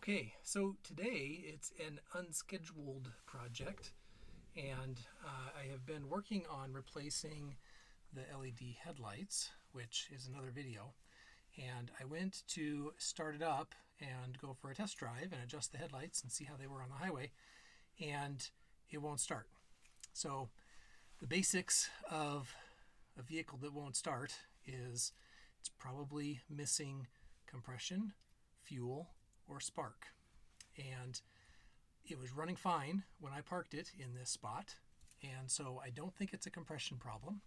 Okay, so today it's an unscheduled project, and I have been working on replacing the LED headlights, which is another video. And I went to start it up and go for a test drive and adjust the headlights and see how they were on the highway, and it won't start. So the basics of a vehicle that won't start is it's probably missing compression, fuel, or spark. And it was running fine when I parked it in this spot, and so I don't think it's a compression problem.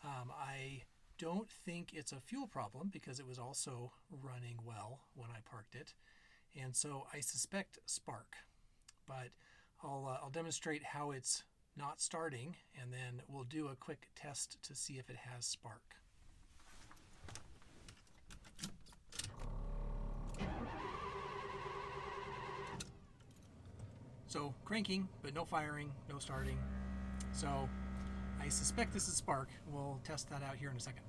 I don't think it's a fuel problem because it was also running well when I parked it, and so I suspect spark. But I'll demonstrate how it's not starting, and then we'll do a quick test to see if it has spark. So cranking, but no firing, no starting. So I suspect this is spark. We'll test that out here in a second.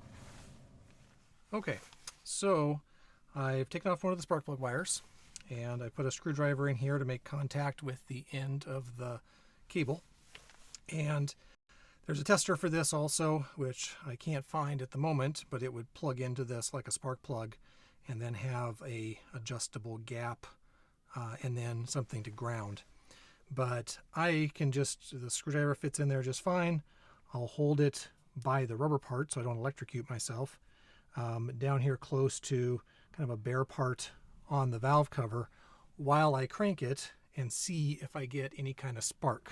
Okay, so I've taken off one of the spark plug wires, and I put a screwdriver in here to make contact with the end of the cable. And there's a tester for this also, which I can't find at the moment, but it would plug into this like a spark plug and then have a adjustable gap and then something to ground. But the screwdriver fits in there just fine. I'll hold it by the rubber part so I don't electrocute myself. Down here close to kind of a bare part on the valve cover while I crank it and see if I get any kind of spark.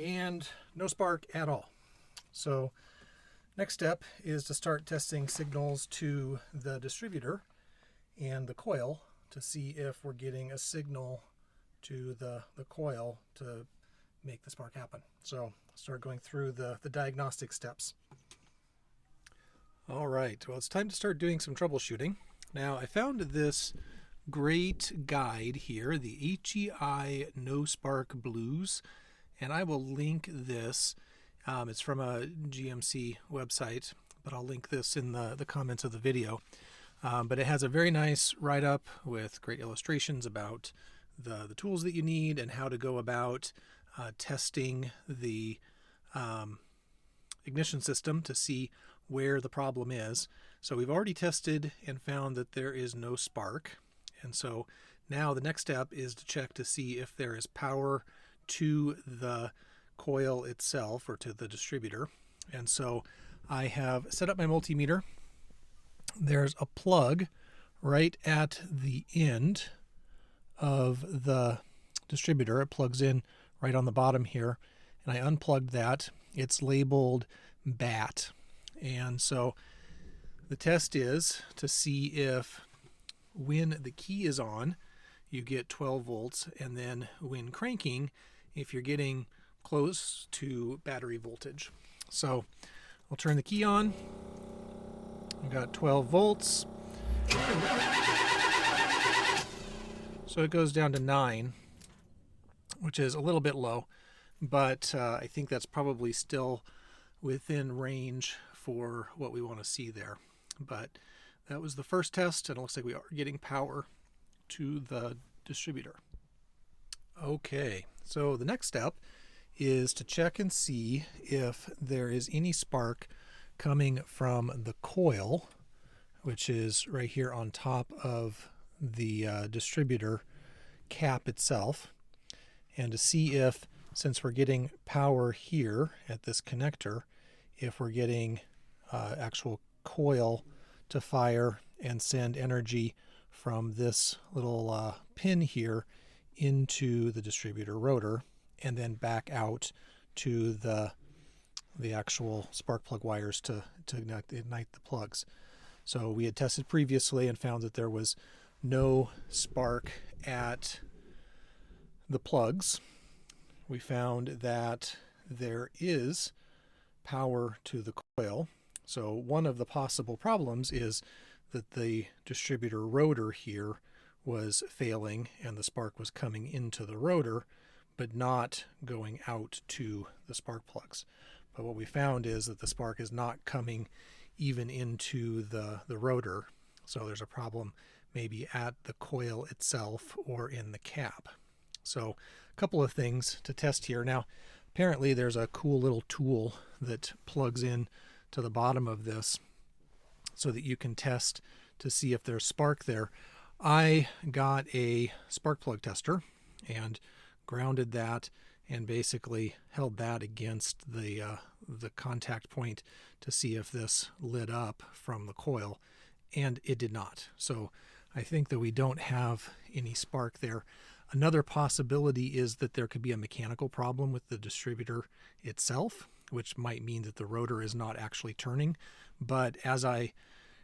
And no spark at all. So next step is to start testing signals to the distributor and the coil to see if we're getting a signal to the coil to make the spark happen. So start going through the diagnostic steps. All right, well, it's time to start doing some troubleshooting. Now, I found this great guide here, the HEI No Spark Blues, and I will link this. It's from a GMC website, but I'll link this in the comments of the video. But it has a very nice write-up with great illustrations about the tools that you need and how to go about testing the ignition system to see where the problem is. So we've already tested and found that there is no spark. And so now the next step is to check to see if there is power to the coil itself or to the distributor. And so I have set up my multimeter. There's a plug right at the end of the distributor. It plugs in right on the bottom here, and I unplugged that. It's labeled BAT. And so the test is to see if when the key is on, you get 12 volts, and then when cranking, if you're getting close to battery voltage. So I'll turn the key on. I've got 12 volts. So it goes down to 9, which is a little bit low, but I think that's probably still within range for what we want to see there. But that was the first test, and it looks like we are getting power to the distributor. Okay, so the next step is to check and see if there is any spark coming from the coil, which is right here on top of the distributor cap itself, and to see if, since we're getting power here at this connector, if we're getting actual coil to fire and send energy from this little pin here into the distributor rotor and then back out to the actual spark plug wires to ignite the plugs. So we had tested previously and found that there was no spark at the plugs. We found that there is power to the coil. So one of the possible problems is that the distributor rotor here was failing and the spark was coming into the rotor, but not going out to the spark plugs. But what we found is that the spark is not coming even into the rotor. So there's a problem maybe at the coil itself or in the cap. So a couple of things to test here. Now, apparently there's a cool little tool that plugs in to the bottom of this so that you can test to see if there's spark there. I got a spark plug tester and grounded that and basically held that against the contact point to see if this lit up from the coil, and it did not. So I think that we don't have any spark there. Another possibility is that there could be a mechanical problem with the distributor itself, which might mean that the rotor is not actually turning. But as I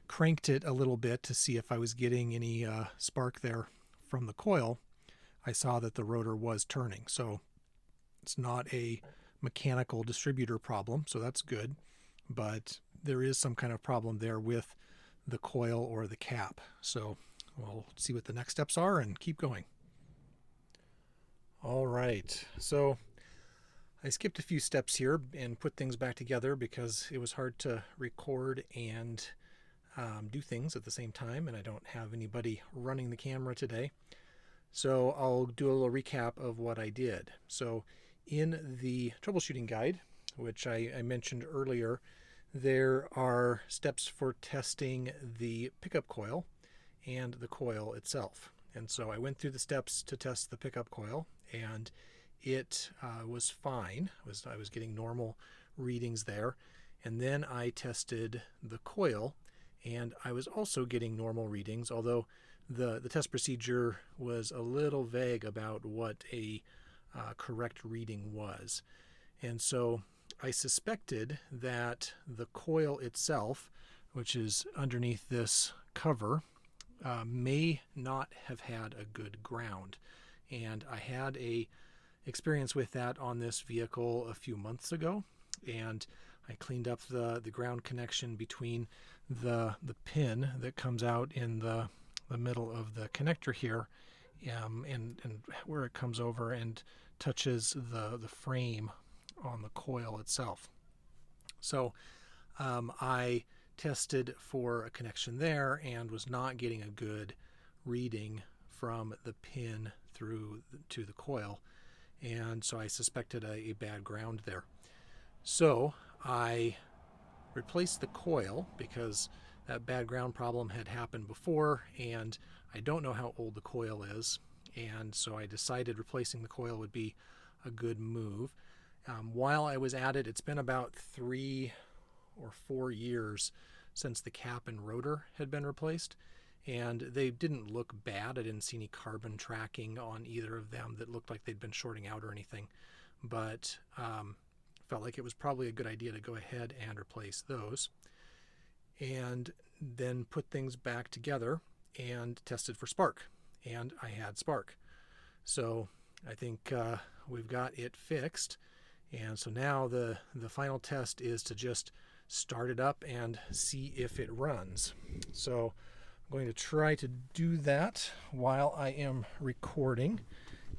cranked it a little bit to see if I was getting any spark there from the coil, I saw that the rotor was turning. So it's not a mechanical distributor problem, so that's good. But there is some kind of problem there with the coil or the cap. So we'll see what the next steps are and keep going. All right, so I skipped a few steps here and put things back together because it was hard to record and do things at the same time, and I don't have anybody running the camera today. So I'll do a little recap of what I did. So in the troubleshooting guide, which I mentioned earlier, there are steps for testing the pickup coil and the coil itself. And so I went through the steps to test the pickup coil, and it was fine. I was getting normal readings there. And then I tested the coil, and I was also getting normal readings, although the test procedure was a little vague about what a correct reading was. And so I suspected that the coil itself, which is underneath this cover, may not have had a good ground. And I had a experience with that on this vehicle a few months ago, and I cleaned up the ground connection between the pin that comes out in the middle of the connector here, and where it comes over and touches the frame on the coil itself. So I tested for a connection there and was not getting a good reading from the pin through to the coil, and so I suspected a bad ground there. So I replaced the coil because that bad ground problem had happened before, and I don't know how old the coil is, and so I decided replacing the coil would be a good move. While I was at it, it's been about 3 or 4 years since the cap and rotor had been replaced, and they didn't look bad. I didn't see any carbon tracking on either of them that looked like they'd been shorting out or anything, but felt like it was probably a good idea to go ahead and replace those, and then put things back together and tested for spark, and I had spark. So I think we've got it fixed, and so now the final test is to just start it up and see if it runs. So I'm going to try to do that while I am recording,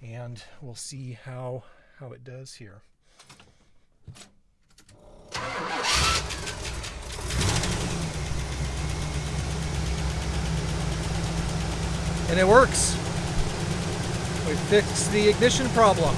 and we'll see how it does here. And it works. We fixed the ignition problem.